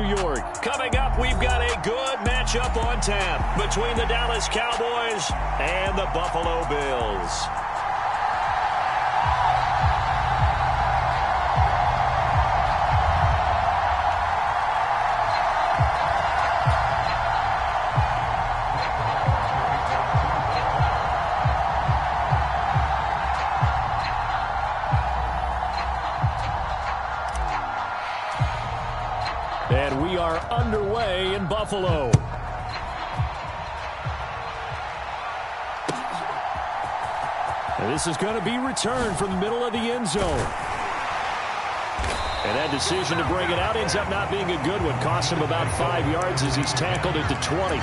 York. Coming up, we've got a good matchup on tap between the Dallas Cowboys and the Buffalo Bills. And we are underway in Buffalo. And this is going to be returned from the middle of the end zone. And that decision to bring it out ends up not being a good one. Costs him about 5 yards as he's tackled at the 20.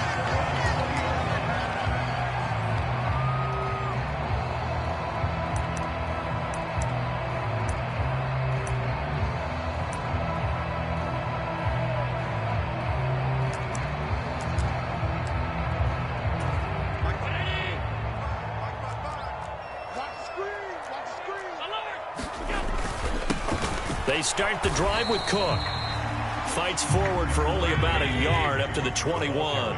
They start the drive with Cook. Fights forward for only about a yard up to the 21.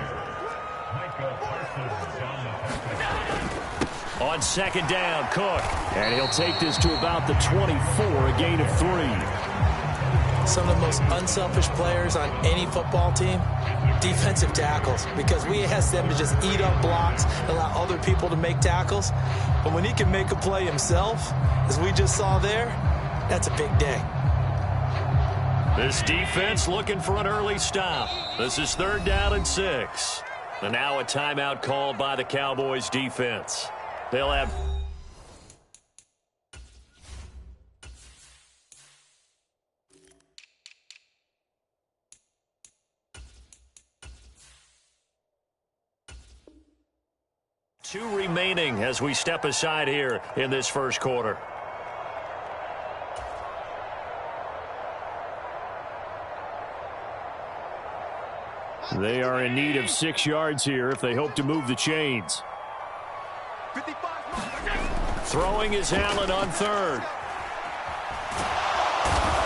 On second down, Cook. And he'll take this to about the 24, a gain of 3. Some of the most unselfish players on any football team, defensive tackles, because we ask them to just eat up blocks, allow other people to make tackles. But when he can make a play himself, as we just saw there, that's a big day. This defense looking for an early stop. This is 3rd down and 6. And now a timeout called by the Cowboys defense. They'll have... two remaining as we step aside here in this first quarter. They are in need of 6 yards here if they hope to move the chains. Throwing is Allen on 3rd.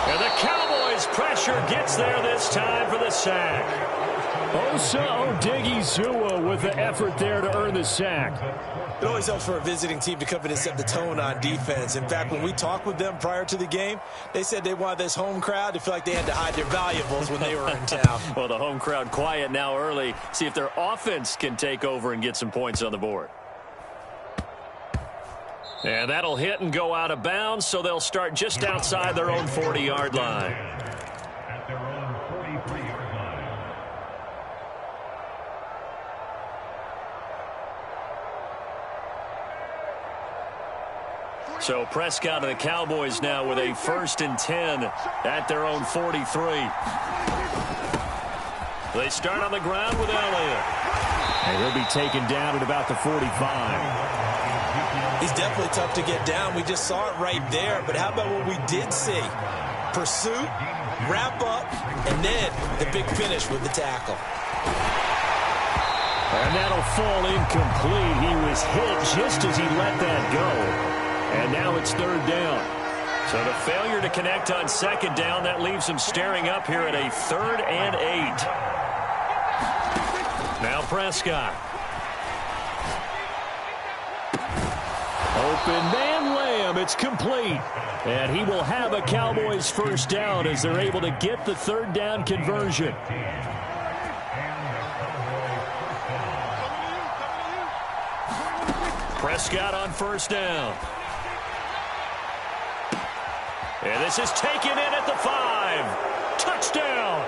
And the Cowboys pressure gets there this time for the sack. Osa Odigizua with the effort there to earn the sack. It always helps for a visiting team to come in and set the tone on defense. In fact, when we talked with them prior to the game, they said they wanted this home crowd to feel like they had to hide their valuables when they were in town. Well, the home crowd quiet now early. See if their offense can take over and get some points on the board. And that'll hit and go out of bounds, so they'll start just outside their own 40-yard line. At their own 43-yard line. So Prescott and the Cowboys now with a 1st and 10 at their own 43. They start on the ground with Elliott. And he'll be taken down at about the 45. He's definitely tough to get down. We just saw it right there. But how about what we did see? Pursuit, wrap up, and then the big finish with the tackle. And that'll fall incomplete. He was hit just as he let that go. And now it's 3rd down. So the failure to connect on 2nd down, that leaves him staring up here at a 3rd and 8. Now Prescott. Open man Lamb. It's complete. And he will have a Cowboys 1st down as they're able to get the 3rd down conversion. Prescott on 1st down. And this is taken in at the 5. Touchdown.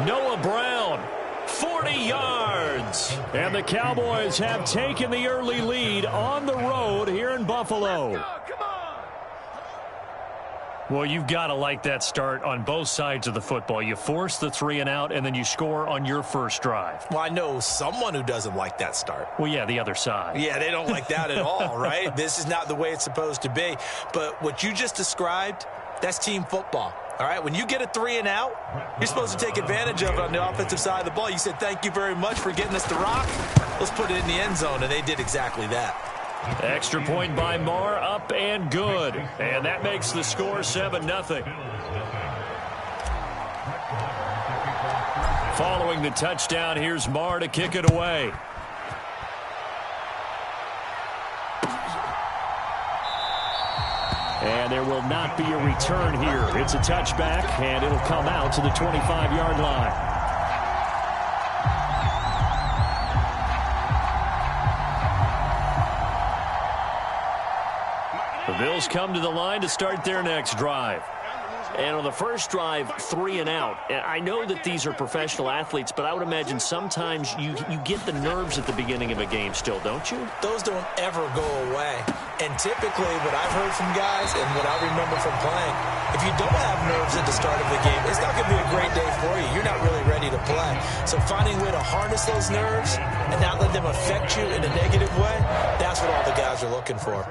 Noah Brown, 40 yards. And the Cowboys have taken the early lead on the road here in Buffalo. Well, you've got to like that start on both sides of the football. You force the 3 and out, and then you score on your first drive. Well, I know someone who doesn't like that start. Well, yeah, the other side. Yeah, they don't like that at all, right? This is not the way it's supposed to be. But what you just described, that's team football. All right, when you get a 3 and out, you're supposed to take advantage of it on the offensive side of the ball. You said, thank you very much for getting us the rock. Let's put it in the end zone, and they did exactly that. Extra point by Marr, up and good. And that makes the score 7-0. Following the touchdown, here's Marr to kick it away. And there will not be a return here. It's a touchback, and it'll come out to the 25-yard line. The Bills come to the line to start their next drive. And on the first drive, 3 and out. And I know that these are professional athletes, but I would imagine sometimes you get the nerves at the beginning of a game still, don't you? Those don't ever go away. And typically what I've heard from guys and what I remember from playing, if you don't have nerves at the start of the game, it's not going to be a great day for you. You're not really ready to play. So finding a way to harness those nerves and not let them affect you in a negative way, that's what all the guys are looking for.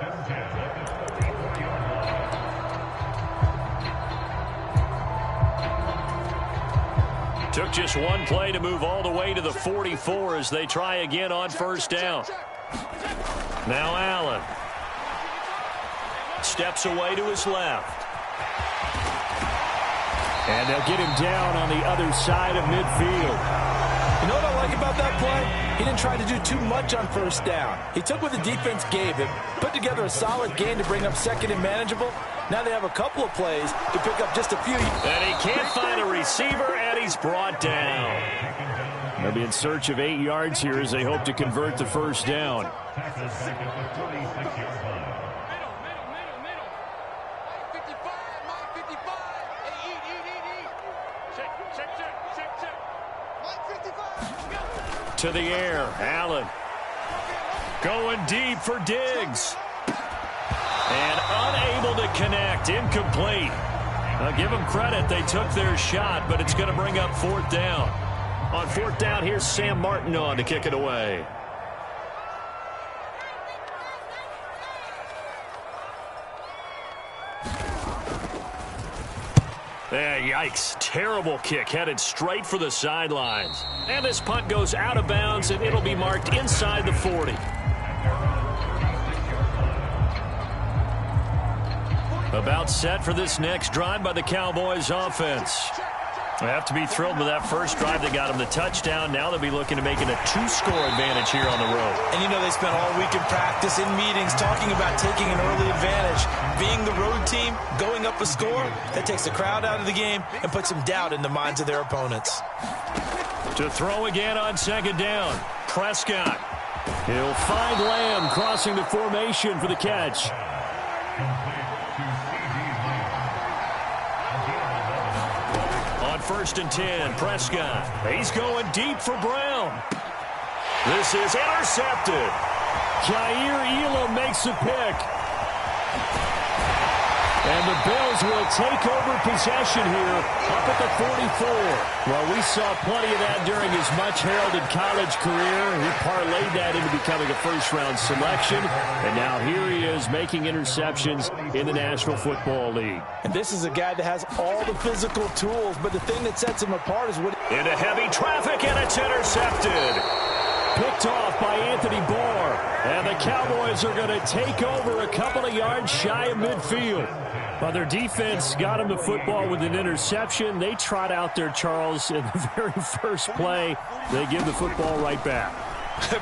Took just one play to move all the way to the 44 as they try again on first down. Now Allen. Steps away to his left. And they'll get him down on the other side of midfield. You know what I like about that play? He didn't try to do too much on first down. He took what the defense gave him, put together a solid game to bring up second and manageable. Now they have a couple of plays to pick up just a few. And he can't find a receiver, and he's brought down. They'll be in search of 8 yards here as they hope to convert the first down. To the air, Allen. Going deep for Diggs. And unable to connect, incomplete. Now give them credit, they took their shot, but it's going to bring up fourth down. On fourth down, here's Sam Martin on to kick it away. Yikes. Terrible kick headed straight for the sidelines. And this punt goes out of bounds, and it'll be marked inside the 40. About set for this next drive by the Cowboys offense. They have to be thrilled with that first drive that got them the touchdown. Now they'll be looking to make it a 2-score advantage here on the road. And you know they spent all week in practice, in meetings, talking about taking an early advantage. Being the road team, going up a score, that takes the crowd out of the game and puts some doubt in the minds of their opponents. To throw again on second down, Prescott. He'll find Lamb crossing the formation for the catch. First and 10, Prescott. He's going deep for Brown. This is intercepted. Jair Elam makes a pick. And the Bills will take over possession here up at the 44. Well, we saw plenty of that during his much-heralded college career. He parlayed that into becoming a first-round selection. And now here he is making interceptions in the National Football League. And this is a guy that has all the physical tools, but the thing that sets him apart is what... Into heavy traffic, and it's intercepted. Picked off by Anthony Barr. And the Cowboys are going to take over a couple of yards shy of midfield. Well, their defense got him the football with an interception. They trot out there, Charles, in the very first play. They give the football right back.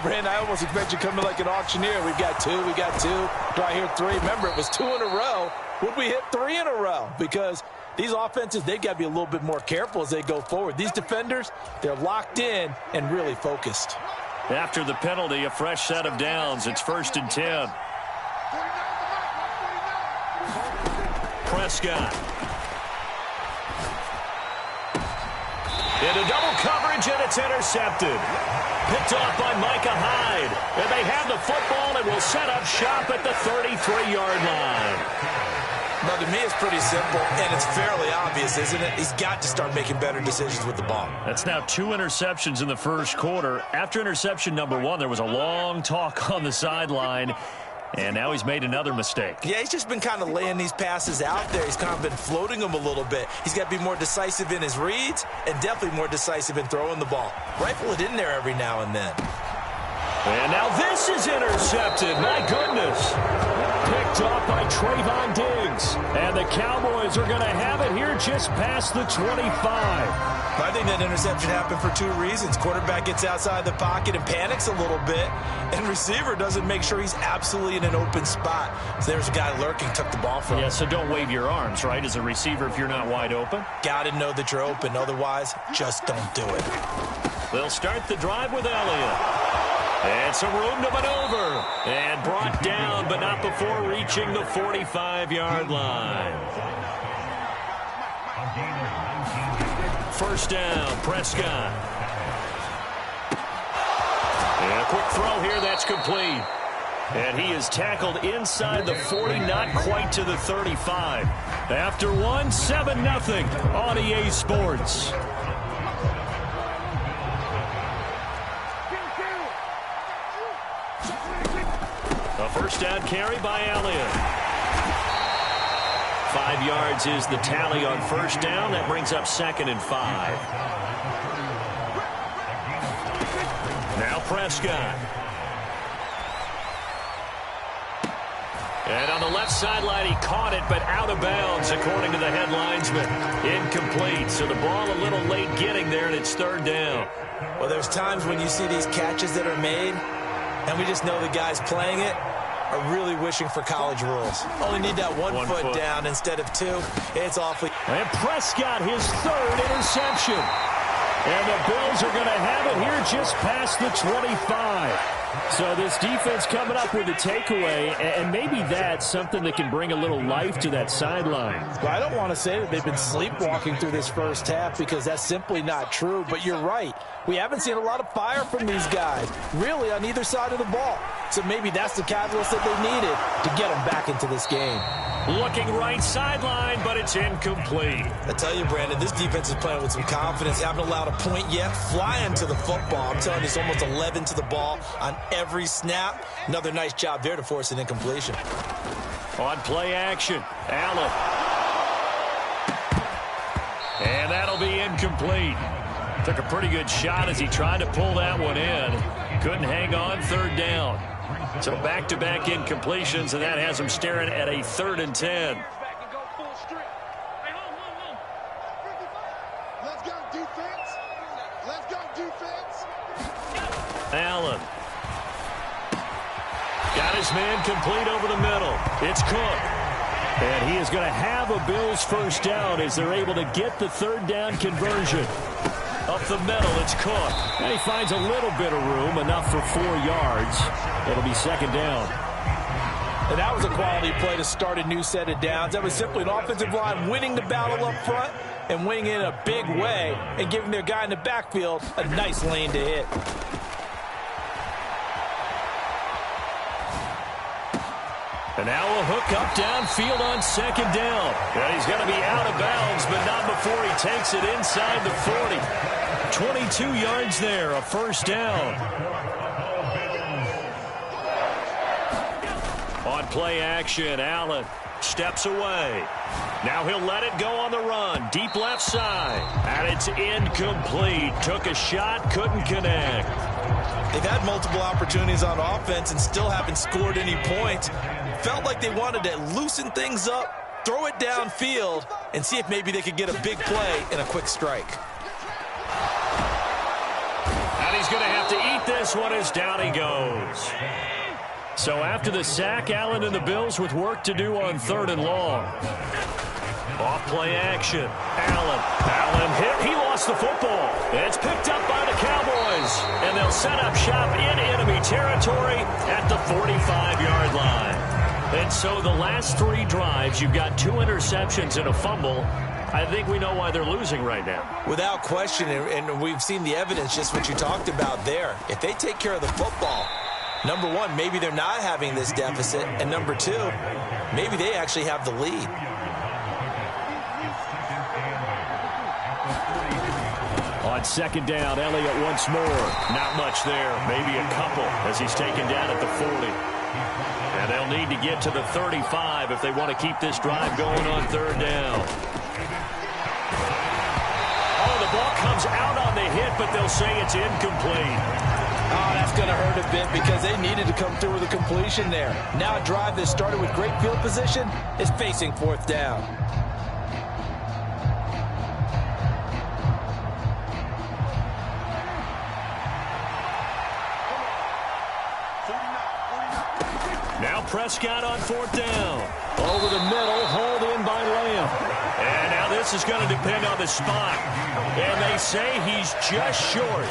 Brandon, I almost expect you coming like an auctioneer. We've got two. Do I hear three? Remember, it was 2 in a row. Would we hit 3 in a row? Because these offenses, they've got to be a little bit more careful as they go forward. These defenders, they're locked in and really focused. After the penalty, a fresh set of downs. It's first and 10. Prescott. Into double coverage, and it's intercepted. Picked off by Micah Hyde. And they have the football and will set up shop at the 33-yard line. Now, to me, it's pretty simple, and it's fairly obvious, isn't it? He's got to start making better decisions with the ball. That's now 2 interceptions in the first quarter. After interception number 1, there was a long talk on the sideline. And now he's made another mistake. Yeah, he's just been kind of laying these passes out there. He's kind of been floating them a little bit. He's got to be more decisive in his reads and definitely more decisive in throwing the ball. Rifle it in there every now and then. And now this is intercepted. My goodness. Picked off by Trayvon Diggs. And the Cowboys are going to have it here just past the 25. I think that interception happened for two reasons. Quarterback gets outside the pocket and panics a little bit, and receiver doesn't make sure he's absolutely in an open spot. So there's a guy lurking, took the ball from him. Yeah, so don't wave your arms, right, as a receiver if you're not wide open. Got to know that you're open. Otherwise, just don't do it. They'll start the drive with Elliott. And some room to maneuver. And brought down, but not before reaching the 45-yard line. First down, Prescott. And a quick throw here, that's complete. And he is tackled inside the 40, not quite to the 35. After one, 7-0 on EA Sports. A first down carry by Elliott. 5 yards is the tally on first down. That brings up 2nd and 5. Now Prescott. And on the left sideline, he caught it, but out of bounds, according to the head linesman. Incomplete. So the ball a little late getting there, and it's 3rd down. Well, there's times when you see these catches that are made, and we just know the guys playing it are really wishing for college rules. Only need that one foot down instead of two. It's awfully. And Prescott, his 3rd interception. And the Bills are going to have it here just past the 25. So this defense coming up with a takeaway, and maybe that's something that can bring a little life to that sideline. Well, I don't want to say that they've been sleepwalking through this first half because that's simply not true, but you're right. We haven't seen a lot of fire from these guys, really, on either side of the ball. So maybe that's the catalyst that they needed to get them back into this game. Looking right sideline, but it's incomplete. I tell you, Brandon, this defense is playing with some confidence. Haven't allowed a point yet. Flying to the football. I'm telling you, it's almost 11 to the ball on every snap. Another nice job there to force an incompletion. On play action, Allen. And that'll be incomplete. Took a pretty good shot as he tried to pull that one in. Couldn't hang on, 3rd down. So back-to-back incompletions, and that has him staring at a 3rd and 10. Let's go defense. Let's go defense. Allen. Got his man complete over the middle. It's Cook. And he is going to have a Bills first down as they're able to get the 3rd down conversion. Up the middle, it's Cook. And he finds a little bit of room, enough for 4 yards. It'll be 2nd down. And that was a quality play to start a new set of downs. That was simply an offensive line winning the battle up front and winning it in a big way and giving their guy in the backfield a nice lane to hit. And now a hook up downfield on 2nd down. And he's going to be out of bounds, but not before he takes it inside the 40. 22 yards there, a first down. On play action, Allen steps away. Now he'll let it go on the run. Deep left side. And it's incomplete. Took a shot, couldn't connect. They've had multiple opportunities on offense and still haven't scored any points. Felt like they wanted to loosen things up, throw it downfield, and see if maybe they could get a big play and a quick strike. And he's going to have to eat this one as down he goes. So after the sack, Allen and the Bills with work to do on 3rd and long. Off play action. Allen hit. He lost the football. It's picked up by the Cowboys. And they'll set up shop in enemy territory at the 45-yard line. And so the last 3 drives, you've got 2 interceptions and a fumble. I think we know why they're losing right now. Without question, and we've seen the evidence, just what you talked about there. If they take care of the football, number one, maybe they're not having this deficit. And number 2, maybe they actually have the lead. On 2nd down, Elliott once more. Not much there. Maybe a couple as he's taken down at the 40. And they'll need to get to the 35 if they want to keep this drive going on 3rd down. Oh, the ball comes out on the hit, but they'll say it's incomplete. Oh, that's going to hurt a bit because they needed to come through with a completion there. Now a drive that started with great field position is facing 4th down. Prescott on 4th down. Over the middle, hauled in by Lamb. And now this is going to depend on the spot. And they say he's just short.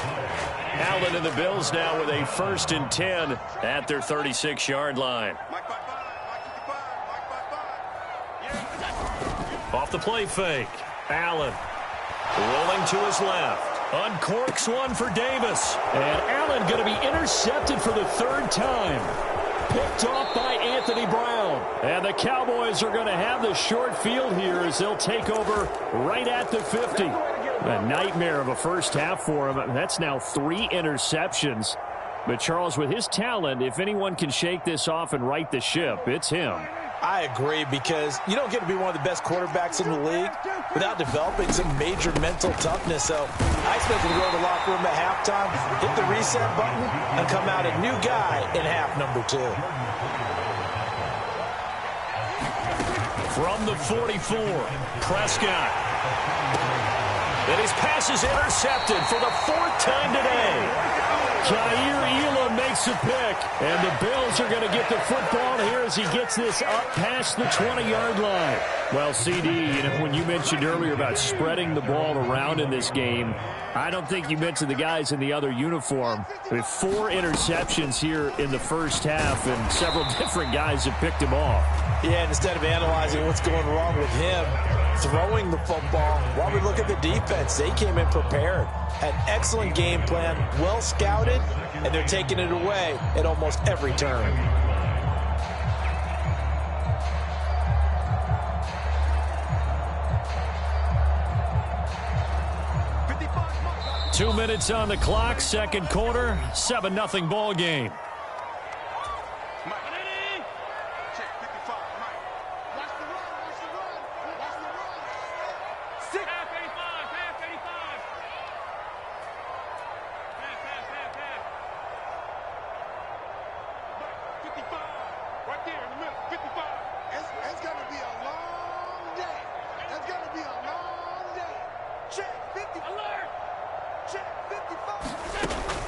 Allen and the Bills now with a 1st and 10 at their 36-yard line. Off the play fake. Allen rolling to his left. Uncorks one for Davis. And Allen going to be intercepted for the 3rd time. Picked off by Anthony Brown. And the Cowboys are going to have the short field here as they'll take over right at the 50. A nightmare of a first half for him. That's now 3 interceptions. But Charles, with his talent, if anyone can shake this off and right the ship, it's him. I agree, because you don't get to be one of the best quarterbacks in the league without developing some major mental toughness. So I expect him to go to the locker room at halftime, hit the reset button, and come out a new guy in half number 2. From the 44, Prescott. And his pass is intercepted for the 4th time today. Jair Elam makes a pick, and the Bills are going to get the football here as he gets this up past the 20-yard line. Well, CD, when you mentioned earlier about spreading the ball around in this game, I don't think you mentioned the guys in the other uniform. With 4 interceptions here in the first half, and several different guys have picked him off. Yeah, and instead of analyzing what's going wrong with him throwing the football, while we look at the defense, they came in prepared. Had excellent game plan, well scouted, and they're taking it away at almost every turn. Two minutes on the clock, 2nd quarter, 7-0 ball game.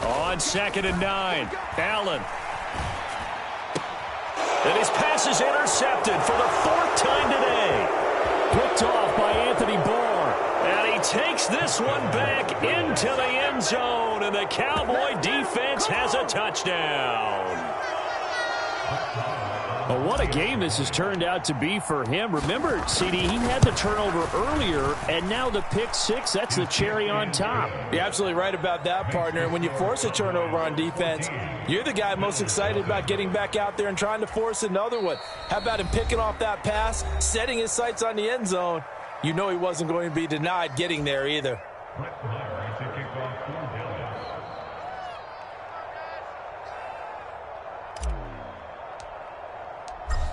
On 2nd and 9, Allen. And his pass is intercepted for the 4th time today. Picked off by Anthony Barr. And he takes this one back into the end zone, and the Cowboy defense has a touchdown. Well, what a game this has turned out to be for him. Remember, CD, he had the turnover earlier, and now the pick 6, that's the cherry on top. You're absolutely right about that, partner. And when you force a turnover on defense, you're the guy most excited about getting back out there and trying to force another one. How about him picking off that pass, setting his sights on the end zone? You know he wasn't going to be denied getting there either.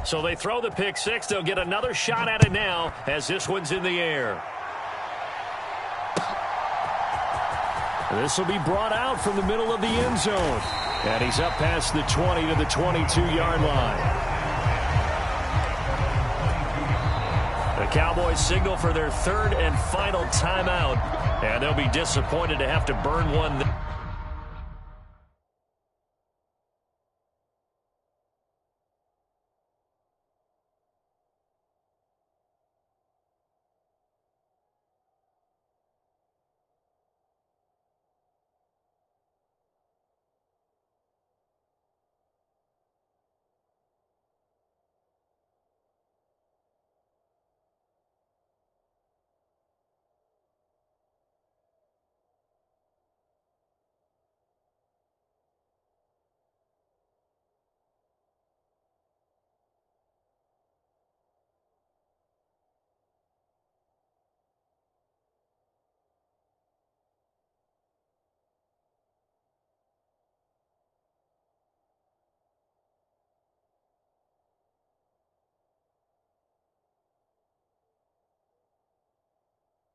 So they throw the pick 6. They'll get another shot at it now as this one's in the air. This will be brought out from the middle of the end zone. And he's up past the 20 to the 22-yard line. The Cowboys signal for their 3rd and final timeout. And they'll be disappointed to have to burn one.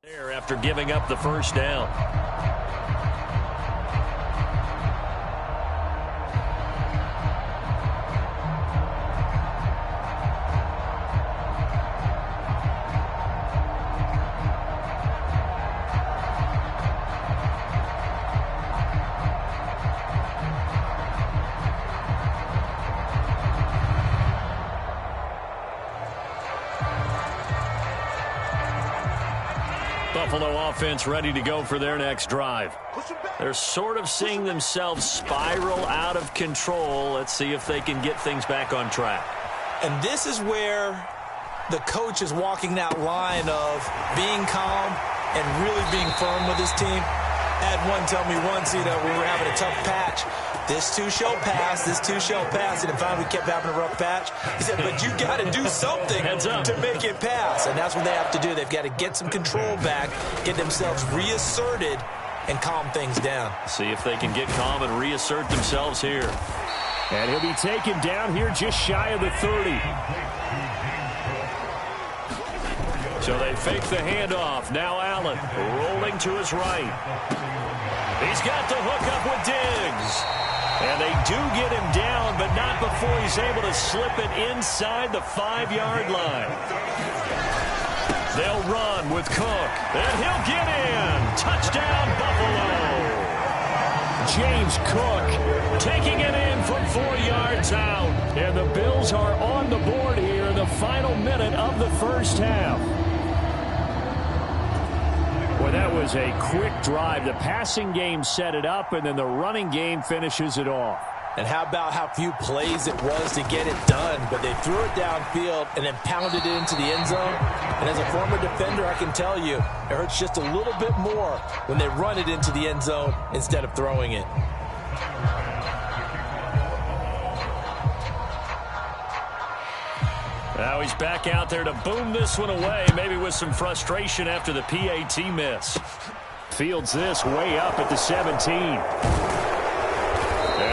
There after giving up the first down. Buffalo offense ready to go for their next drive. They're sort of seeing themselves spiral out of control. Let's see if they can get things back on track. And this is where the coach is walking that line of being calm and really being firm with his team. I had one tell me once, we were having a tough patch. This too shall pass, this too shall pass. And in fact, we kept having a rough patch. He said, but you got to do something to make it pass. And that's what they have to do. They've got to get some control back, get themselves reasserted, and calm things down. See if they can get calm and reassert themselves here. And he'll be taken down here just shy of the 30. So they fake the handoff. Now Allen rolling to his right. He's got the hook up with Diggs. And they do get him down, but not before he's able to slip it inside the 5-yard line. They'll run with Cook, and he'll get in. Touchdown, Buffalo. James Cook taking it in from 4 yards out. And the Bills are on the board here in the final minute of the first half. Well, that was a quick drive. The passing game set it up, and then the running game finishes it off. And how about how few plays it was to get it done? But they threw it downfield and then pounded it into the end zone. And as a former defender, I can tell you, it hurts just a little bit more when they run it into the end zone instead of throwing it. Now he's back out there to boom this one away, maybe with some frustration after the PAT miss. Fields this way up at the 17. And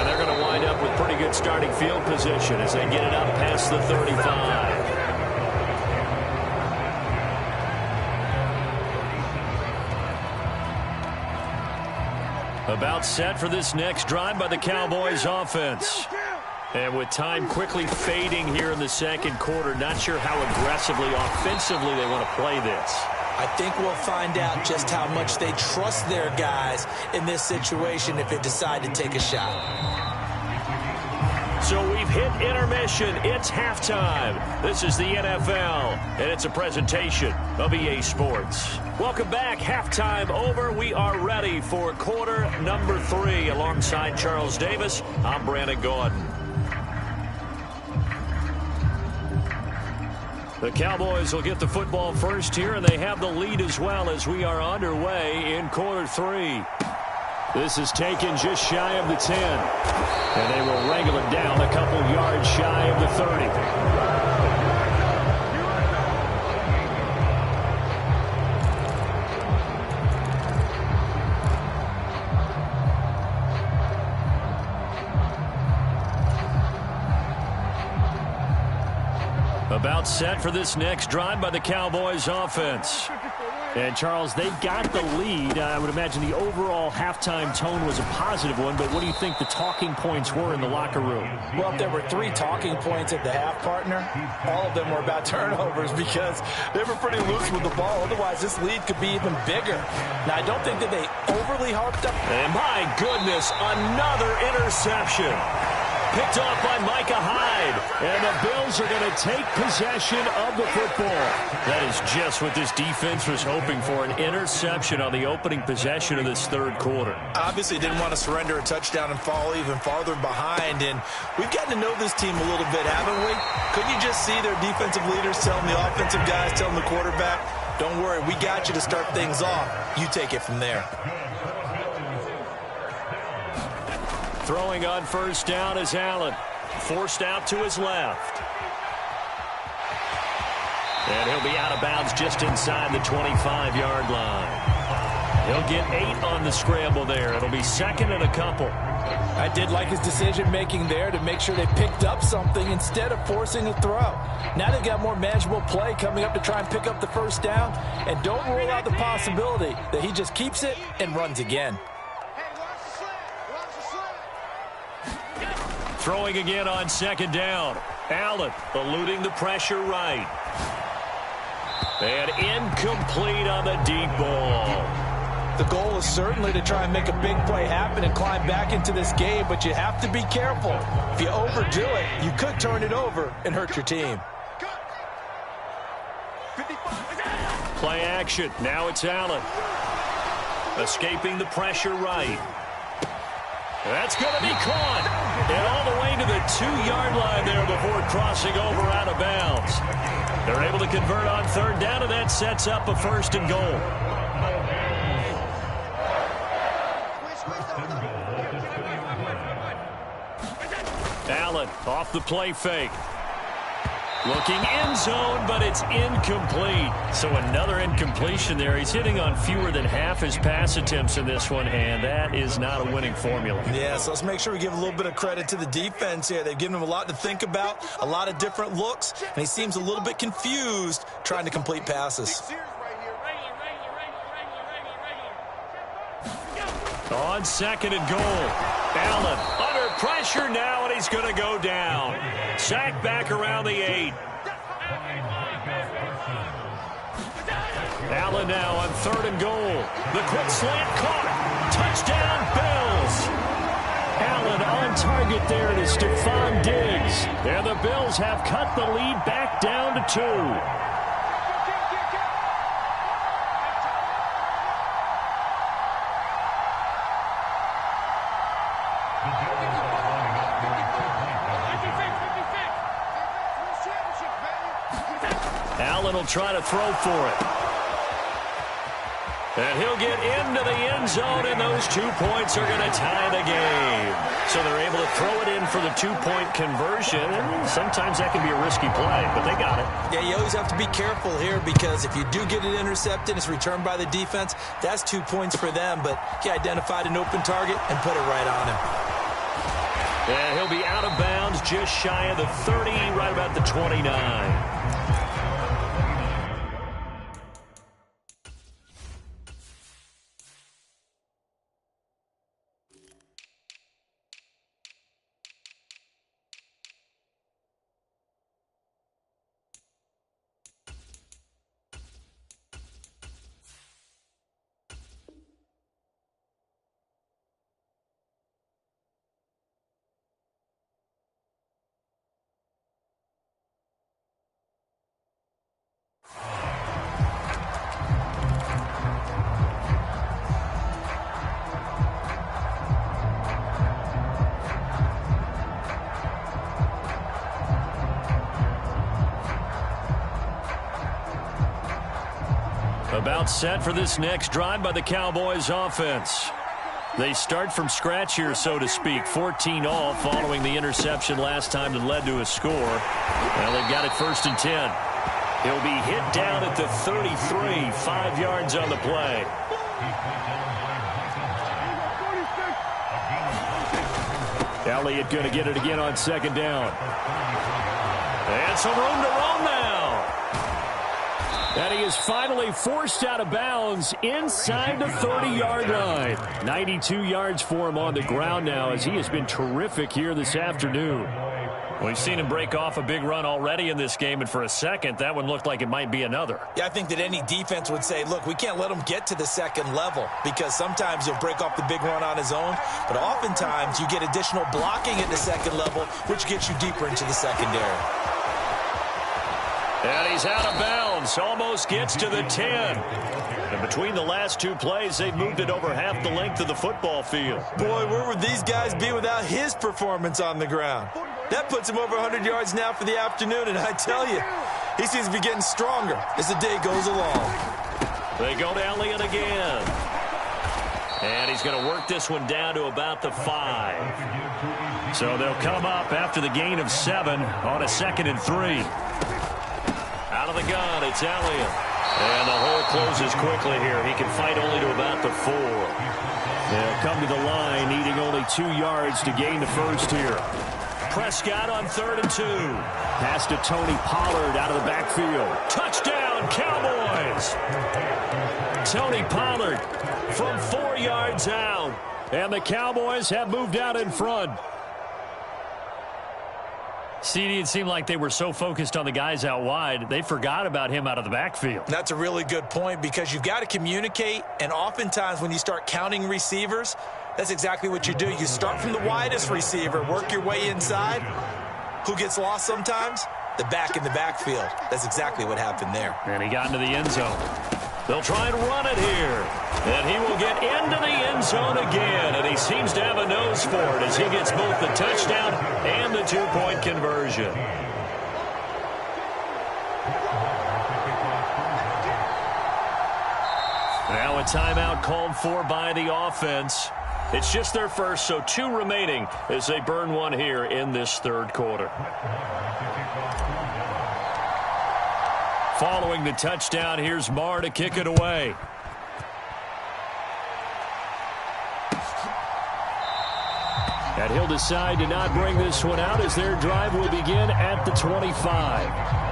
they're going to wind up with pretty good starting field position as they get it up past the 35. About set for this next drive by the Cowboys offense. And with time quickly fading here in the second quarter, not sure how aggressively, offensively they want to play this. I think we'll find out just how much they trust their guys in this situation if they decide to take a shot. So we've hit intermission. It's halftime. This is the NFL, and it's a presentation of EA Sports. Welcome back. Halftime over. We are ready for quarter number 3. Alongside Charles Davis, I'm Brandon Gordon. The Cowboys will get the football first here, and they have the lead as well as we are underway in quarter 3. This is taken just shy of the 10. And they will wrangle it down a couple yards shy of the 30. About set for this next drive by the Cowboys offense. And, Charles, they've got the lead. I would imagine the overall halftime tone was a positive one, but what do you think the talking points were in the locker room? Well, if there were 3 talking points at the half, partner, all of them were about turnovers because they were pretty loose with the ball. Otherwise, this lead could be even bigger. Now, I don't think that they overly harped up. And, my goodness, another interception. Picked off by Micah Hyde. And the Bills are going to take possession of the football. That is just what this defense was hoping for, an interception on the opening possession of this third quarter. Obviously didn't want to surrender a touchdown and fall even farther behind. And we've gotten to know this team a little bit, haven't we? Couldn't you just see their defensive leaders telling the offensive guys, telling the quarterback, don't worry, we got you to start things off. You take it from there. Throwing on first down is Allen. Forced out to his left. And he'll be out of bounds just inside the 25-yard line. He'll get 8 on the scramble there. It'll be second and a couple. I did like his decision-making there to make sure they picked up something instead of forcing a throw. Now they've got more manageable play coming up to try and pick up the first down. And don't rule out the possibility that he just keeps it and runs again. Throwing again on second down. Allen eluding the pressure right. And incomplete on the deep ball. The goal is certainly to try and make a big play happen and climb back into this game, but you have to be careful. If you overdo it, you could turn it over and hurt your team. Play action. Now it's Allen. Escaping the pressure right. That's going to be caught. And all the way to the 2-yard line there before crossing over out of bounds. They're able to convert on third down, and that sets up a 1st and goal. Allen off the play fake. Looking end zone, but it's incomplete. So another incompletion there. He's hitting on fewer than half his pass attempts in this one, and that is not a winning formula. Yeah, so let's make sure we give a little bit of credit to the defense here. They've given him a lot to think about, a lot of different looks, and he seems a little bit confused trying to complete passes. On 2nd and goal. Allen under pressure now, and he's going to go down. Sacked back around the 8. Allen now on 3rd and goal. The quick slant caught. Touchdown, Bills. Allen on target there to Stephon Diggs. And the Bills have cut the lead back down to 2. Allen will try to throw for it. And he'll get into the end zone, and those 2 points are going to tie the game. So they're able to throw it in for the 2-point conversion, and sometimes that can be a risky play, but they got it. Yeah, you always have to be careful here because if you do get it intercepted, it's returned by the defense, that's 2 points for them, but he identified an open target and put it right on him. And he'll be out of bounds just shy of the 30, right about the 29. About set for this next drive by the Cowboys offense. They start from scratch here, so to speak. 14 all following the interception last time that led to a score. Well, they've got it 1st and 10. He'll be hit down at the 33, 5 yards on the play. Elliott going to get it again on 2nd down. And some room to roam now. And he is finally forced out of bounds inside the 30-yard line. 92 yards for him on the ground now as he has been terrific here this afternoon. We've seen him break off a big run already in this game, and for a second, that one looked like it might be another. Yeah, I think that any defense would say, look, we can't let him get to the 2nd level because sometimes he'll break off the big run on his own, but oftentimes you get additional blocking at the 2nd level, which gets you deeper into the secondary. And he's out of bounds, almost gets to the 10. And between the last 2 plays, they've moved it over half the length of the football field. Boy, where would these guys be without his performance on the ground? That puts him over 100 yards now for the afternoon, and I tell you, he seems to be getting stronger as the day goes along. They go to Elliott again. And he's going to work this one down to about the 5. So they'll come up after the gain of 7 on a 2nd and 3. Out of the gun, it's Elliott. And the hole closes quickly here. He can fight only to about the 4. They'll come to the line, needing only 2 yards to gain the 1st here. Prescott on 3rd and 2. Pass to Tony Pollard out of the backfield. Touchdown, Cowboys! Tony Pollard from 4 yards out. And the Cowboys have moved out in front. CD, it seemed like they were so focused on the guys out wide, they forgot about him out of the backfield. That's a really good point because you've got to communicate, and oftentimes when you start counting receivers, that's exactly what you do. You start from the widest receiver, work your way inside. Who gets lost sometimes? the back in the backfield. That's exactly what happened there. And he got into the end zone. They'll try and run it here. And he will get into the end zone again. And he seems to have a nose for it as he gets both the touchdown and the two-point conversion. Now a timeout called for by the offense. It's just their first, so 2 remaining as they burn one here in this third quarter. Following the touchdown, here's Marr to kick it away. And he'll decide to not bring this one out as their drive will begin at the 25.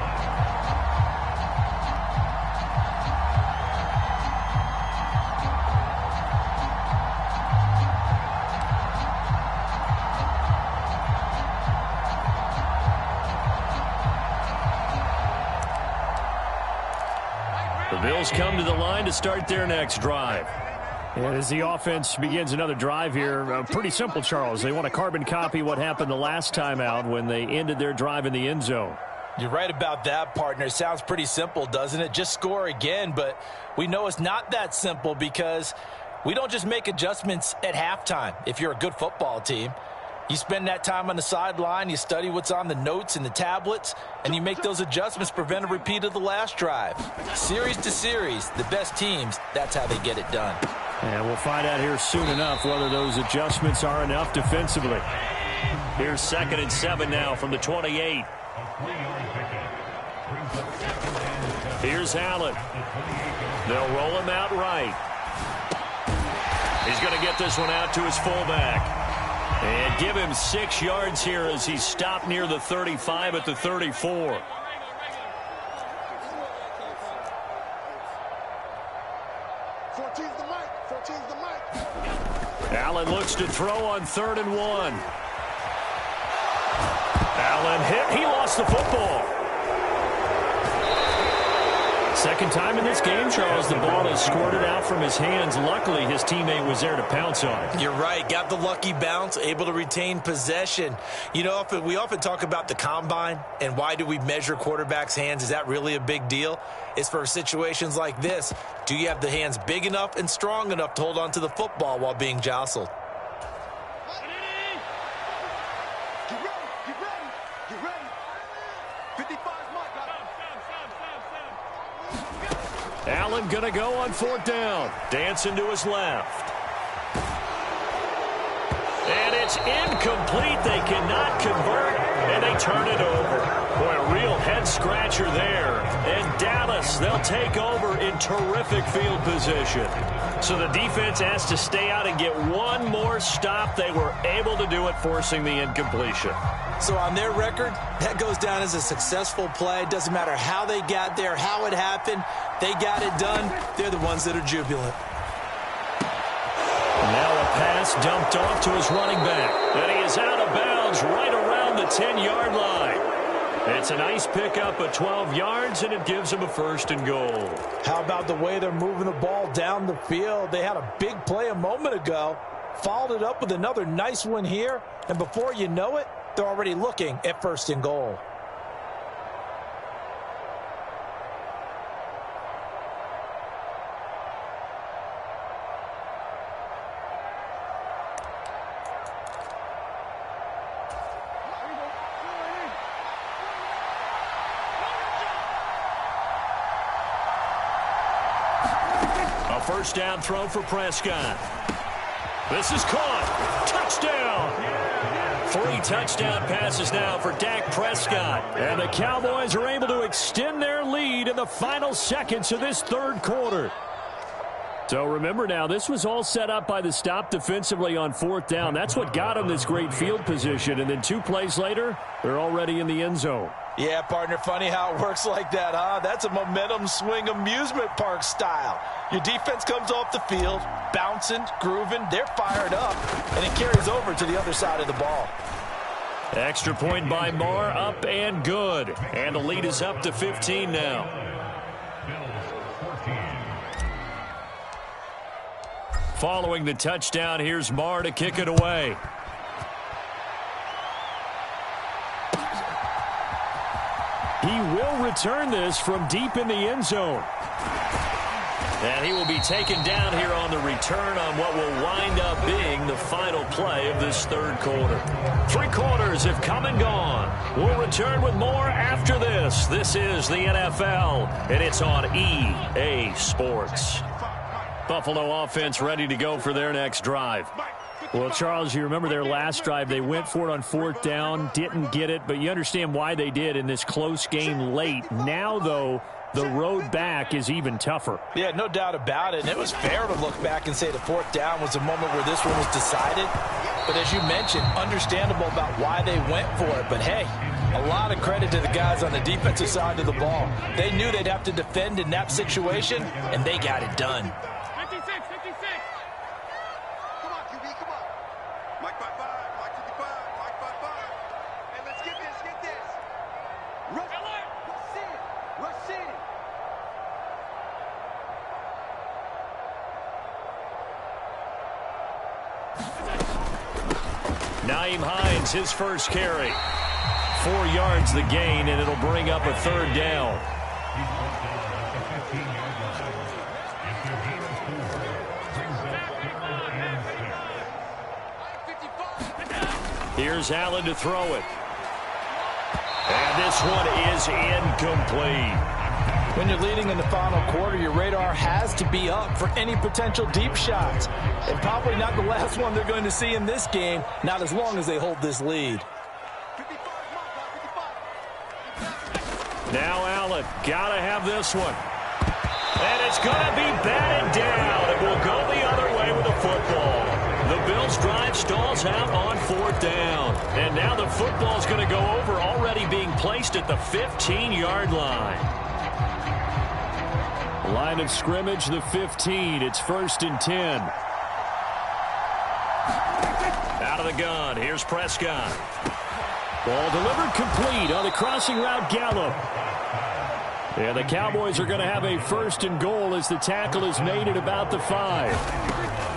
The Bills come to the line to start their next drive. And as the offense begins another drive here, pretty simple, Charles. They want to carbon copy what happened the last time out when they ended their drive in the end zone. You're right about that, partner. Sounds pretty simple, doesn't it? Just score again, but we know it's not that simple because we don't just make adjustments at halftime if you're a good football team. You spend that time on the sideline, you study what's on the notes and the tablets, and you make those adjustments, prevent a repeat of the last drive. Series to series, the best teams, that's how they get it done. And we'll find out here soon enough whether those adjustments are enough defensively. Here's 2nd and 7 now from the 28. Here's Allen. They'll roll him out right. He's going to get this one out to his fullback. And give him 6 yards here as he stopped near the 35 at the 34. Allen looks to throw on 3rd and 1. Allen hit. He lost the football. Second time in this game, Charles, the ball has squirted out from his hands. Luckily, his teammate was there to pounce on it. You're right. Got the lucky bounce, able to retain possession. You know, we often talk about the combine and why do we measure quarterbacks' hands. Is that really a big deal? It's for situations like this. Do you have the hands big enough and strong enough to hold on to the football while being jostled? Allen going to go on 4th down. Dancing to his left. And it's incomplete. They cannot convert, and they turn it over. Boy, a real head-scratcher there. And Dallas, they'll take over in terrific field position. So the defense has to stay out and get one more stop. They were able to do it, forcing the incompletion. So on their record, that goes down as a successful play. Doesn't matter how they got there, how it happened. They got it done. They're the ones that are jubilant. Now a pass dumped off to his running back. And he is out of bounds right around the 10-yard line. It's a nice pickup of 12 yards, and it gives him a 1st and goal. How about the way they're moving the ball down the field? They had a big play a moment ago, followed it up with another nice one here, and before you know it, they're already looking at 1st and goal. A 1st down throw for Prescott. This is caught. Touchdown. 3 touchdown passes now for Dak Prescott. And the Cowboys are able to extend their lead in the final seconds of this third quarter. So remember now, this was all set up by the stop defensively on 4th down. That's what got them this great field position. And then 2 plays later, they're already in the end zone. Yeah, partner, funny how it works like that, huh? That's a momentum swing amusement park style. Your defense comes off the field, bouncing, grooving, they're fired up, and it carries over to the other side of the ball. Extra point by Marr, up and good. And the lead is up to 15 now. Following the touchdown, here's Marr to kick it away. He will return this from deep in the end zone. And he will be taken down here on the return on what will wind up being the final play of this third quarter. 3 quarters have come and gone. We'll return with more after this. This is the NFL, and it's on EA Sports. Buffalo offense ready to go for their next drive. Well, Charles, you remember their last drive. They went for it on 4th down, didn't get it, but you understand why they did in this close game late. Now, though, the road back is even tougher. Yeah, no doubt about it. And it was fair to look back and say the 4th down was a moment where this one was decided. But as you mentioned, understandable about why they went for it. But, hey, a lot of credit to the guys on the defensive side of the ball. They knew they'd have to defend in that situation, and they got it done. 56. Come on, QB, come on. Mike 5-5, Mike 55, Mike 5-5. Hey, let's get this. Rush in. Nyheim Hines, his first carry. 4 yards the gain, and it'll bring up a 3rd down. Here's Allen to throw it. And this one is incomplete. When you're leading in the final quarter, your radar has to be up for any potential deep shots. And probably not the last one they're going to see in this game, not as long as they hold this lead. Now Allen, gotta have this one. And it's gonna be batted down. It will go the other way with the football. The Bills drive stalls out on 4th down. And now the football's going to go over, already being placed at the 15-yard line. Line of scrimmage, the 15. It's 1st and 10. Out of the gun. Here's Prescott. Ball delivered complete on the crossing route, Gallup. And the Cowboys are going to have a 1st and goal as the tackle is made at about the 5.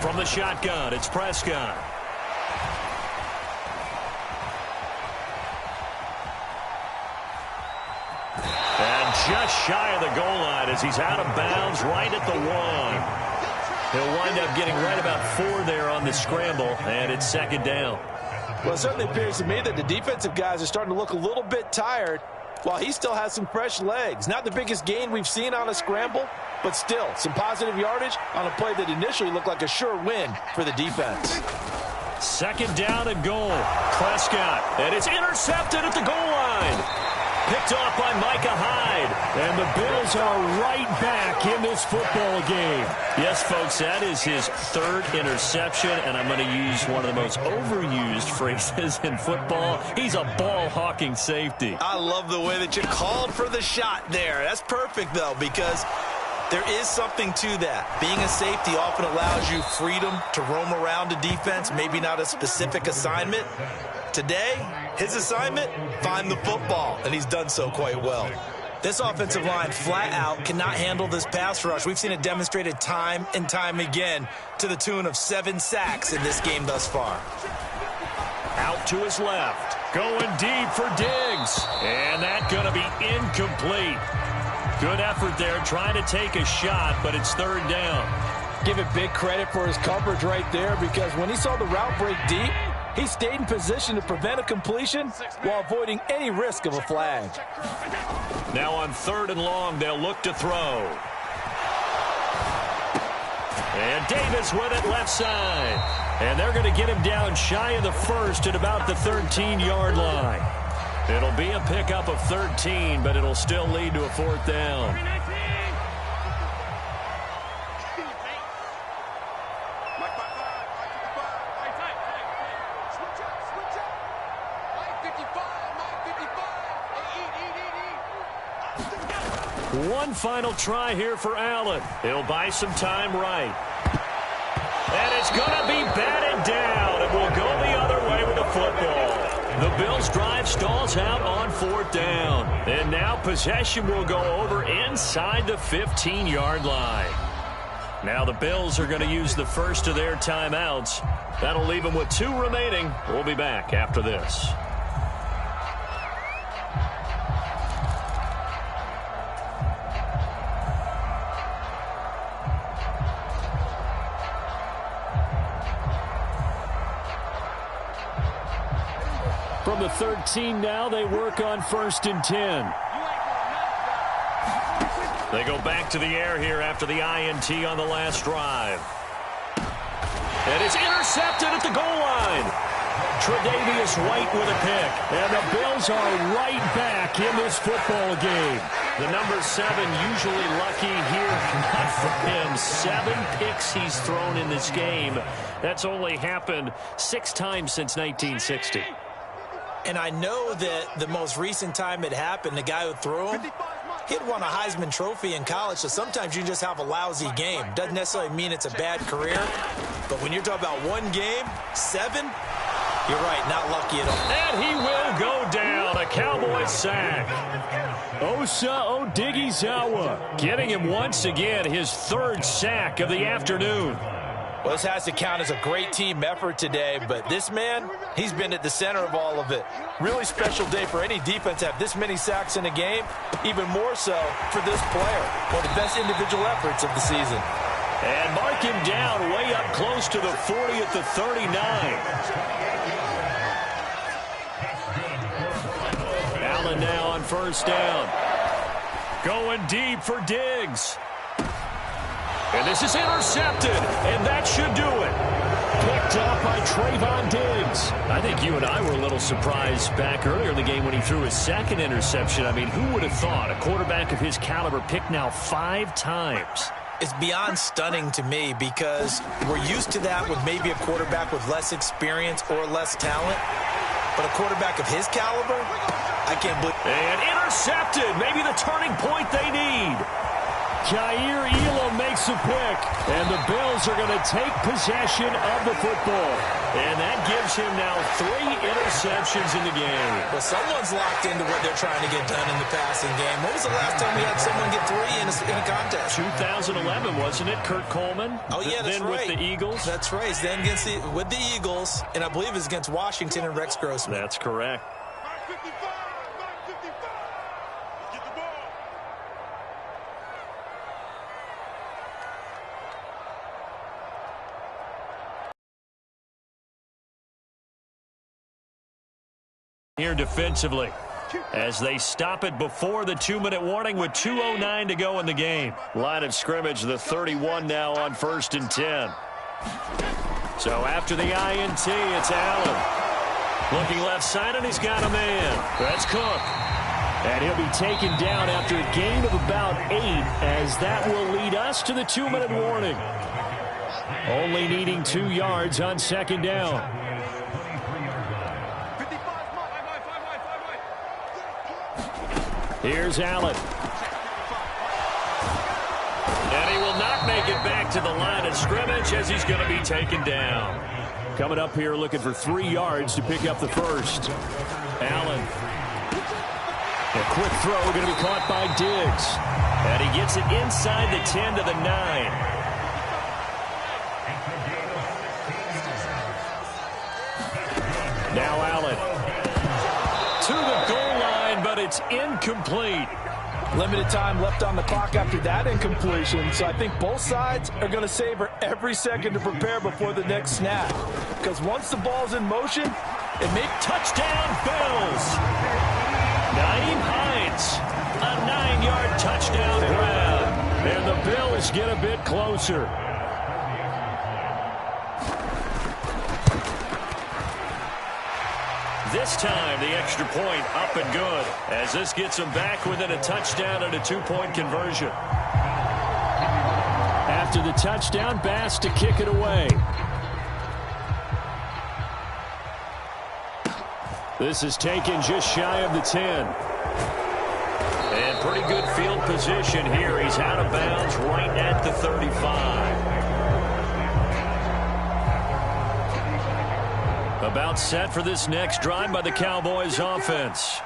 From the shotgun, it's Prescott. And just shy of the goal line as he's out of bounds right at the 1. He'll wind up getting right about 4 there on the scramble, and it's 2nd down. Well, it certainly appears to me that the defensive guys are starting to look a little bit tired while he still has some fresh legs. Not the biggest gain we've seen on a scramble, but still some positive yardage on a play that initially looked like a sure win for the defense. 2nd down and goal. Prescott, and it's intercepted at the goal line. Picked off by Micah Hyde. And the Bills are right back in this football game. Yes, folks, that is his 3rd interception, and I'm going to use one of the most overused phrases in football. He's a ball-hawking safety. I love the way that you called for the shot there. That's perfect, though, because there is something to that. Being a safety often allows you freedom to roam around a defense, maybe not a specific assignment. Today, his assignment, find the football, and he's done so quite well. This offensive line flat out cannot handle this pass rush. We've seen it demonstrated time and time again to the tune of 7 sacks in this game thus far. Out to his left. Going deep for Diggs. And that's going to be incomplete. Good effort there trying to take a shot, but it's 3rd down. Give it big credit for his coverage right there, because when he saw the route break deep, he stayed in position to prevent a completion while avoiding any risk of a flag. Now on 3rd and long, they'll look to throw. And Davis with it left side. And they're going to get him down shy of the 1st at about the 13-yard line. It'll be a pickup of 13, but it'll still lead to a 4th down. One final try here for Allen. He'll buy some time right. And it's going to be batted down. It will go the other way with the football. The Bills drive stalls out on 4th down. And now possession will go over inside the 15-yard line. Now the Bills are going to use the first of their timeouts. That'll leave them with 2 remaining. We'll be back after this. From the 13 now, they work on 1st and 10. They go back to the air here after the INT on the last drive. And it's intercepted at the goal line. Tre'Davious White with a pick. And the Bills are right back in this football game. The number 7 usually lucky here. Not for him. 7 picks he's thrown in this game. That's only happened 6 times since 1960. And I know that the most recent time it happened, the guy who threw him, he'd won a Heisman Trophy in college, so sometimes you just have a lousy game. Doesn't necessarily mean it's a bad career, but when you're talking about one game, 7, you're right, not lucky at all. And he will go down, a Cowboy sack. Osa Odighizuwa getting him once again, his 3rd sack of the afternoon. Well, this has to count as a great team effort today, but this man, he's been at the center of all of it. Really special day for any defense to have this many sacks in a game, even more so for this player. One of the best individual efforts of the season. And mark him down way up close to the 40 at the 39. Allen now on 1st down. Going deep for Diggs. And this is intercepted, and that should do it. Picked up by Trayvon Diggs. I think you and I were a little surprised back earlier in the game when he threw his 2nd interception. I mean, who would have thought a quarterback of his caliber picked now 5 times? It's beyond stunning to me because we're used to that with maybe a quarterback with less experience or less talent. But a quarterback of his caliber, I can't believe. And intercepted, maybe the turning point they need. Jair Elam makes a pick, and the Bills are going to take possession of the football. And that gives him now 3 interceptions in the game. Well, someone's locked into what they're trying to get done in the passing game. When was the last time we had someone get 3 in a contest? 2011, wasn't it? Kurt Coleman? Oh, yeah, that's then right. With the Eagles? That's right. Then with the Eagles, and I believe it's against Washington and Rex Grossman. That's correct. Here defensively as they stop it before the 2-minute warning with 2:09 to go in the game. Line of scrimmage, the 31 now on 1st and 10. So after the INT, it's Allen. Looking left side, and he's got a man. That's Cook. And he'll be taken down after a gain of about 8, as that will lead us to the 2-minute warning. Only needing 2 yards on 2nd down. Here's Allen. And he will not make it back to the line of scrimmage as he's going to be taken down. Coming up here looking for 3 yards to pick up the 1st. Allen. A quick throw going to be caught by Diggs. And he gets it inside the 10 to the 9. Now Allen. To the goal line, but it's incomplete. Limited time left on the clock after that incompletion, so I think both sides are going to savor every second to prepare before the next snap. Because once the ball's in motion, it may touchdown Bills. Naeem Hines, a 9-yard touchdown grab. And the Bills get a bit closer. This time, the extra point up and good, as this gets them back within a touchdown and a 2-point conversion. After the touchdown, Bass to kick it away. This is taken just shy of the 10. And pretty good field position here. He's out of bounds right at the 35. About set for this next drive by the Cowboys offense.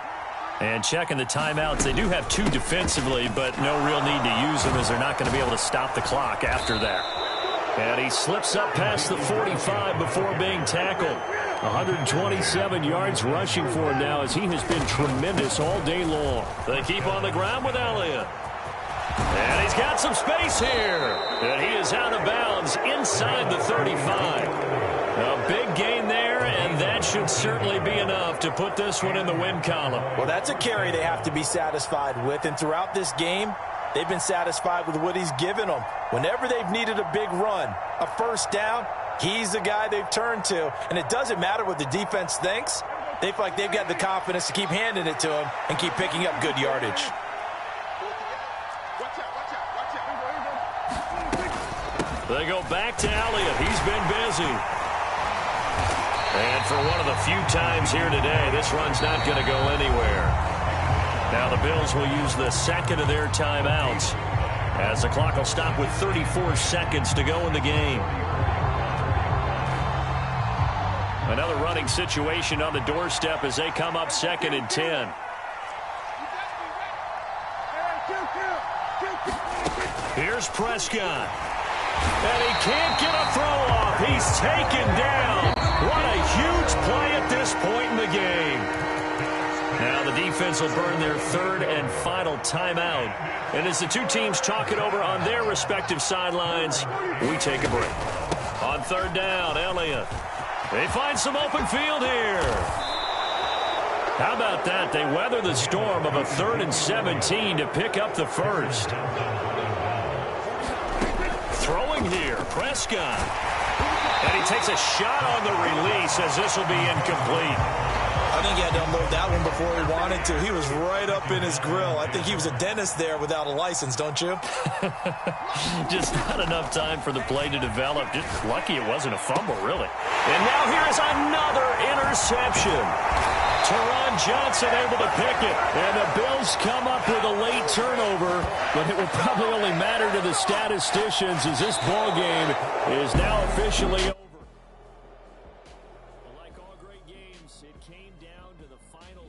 And checking the timeouts. They do have 2 defensively, but no real need to use them as they're not going to be able to stop the clock after that. And he slips up past the 45 before being tackled. 127 yards rushing for him now, as he has been tremendous all day long. They keep on the ground with Elliott. And he's got some space here. And he is out of bounds inside the 35. A big gain there, and that should certainly be enough to put this one in the win column. Well, that's a carry they have to be satisfied with. And throughout this game, they've been satisfied with what he's given them. Whenever they've needed a big run, a first down, he's the guy they've turned to. And it doesn't matter what the defense thinks. They feel like they've got the confidence to keep handing it to him and keep picking up good yardage. They go back to Elliott. He's been busy. And for one of the few times here today, this run's not going to go anywhere. Now the Bills will use the second of their timeouts as the clock will stop with 34 seconds to go in the game. Another running situation on the doorstep as they come up 2nd and 10. Here's Prescott. And he can't get a throw off. He's taken down. What a huge play at this point in the game. Now the defense will burn their 3rd and final timeout. And as the two teams talk it over on their respective sidelines, we take a break. On 3rd down, Elliott. They find some open field here. How about that? They weather the storm of a 3rd and 17 to pick up the first. Throwing here, Prescott. And he takes a shot on the release as this will be incomplete. I think he had to unload that one before he wanted to. He was right up in his grill. I think he was a dentist there without a license, don't you? Just not enough time for the play to develop. Just lucky it wasn't a fumble, really. And now here's another interception. Teron Johnson able to pick it. And the Bills come up with a late turnover, but it will probably only matter to the statisticians as this ball game is now officially over. Like all great games, it came down to the final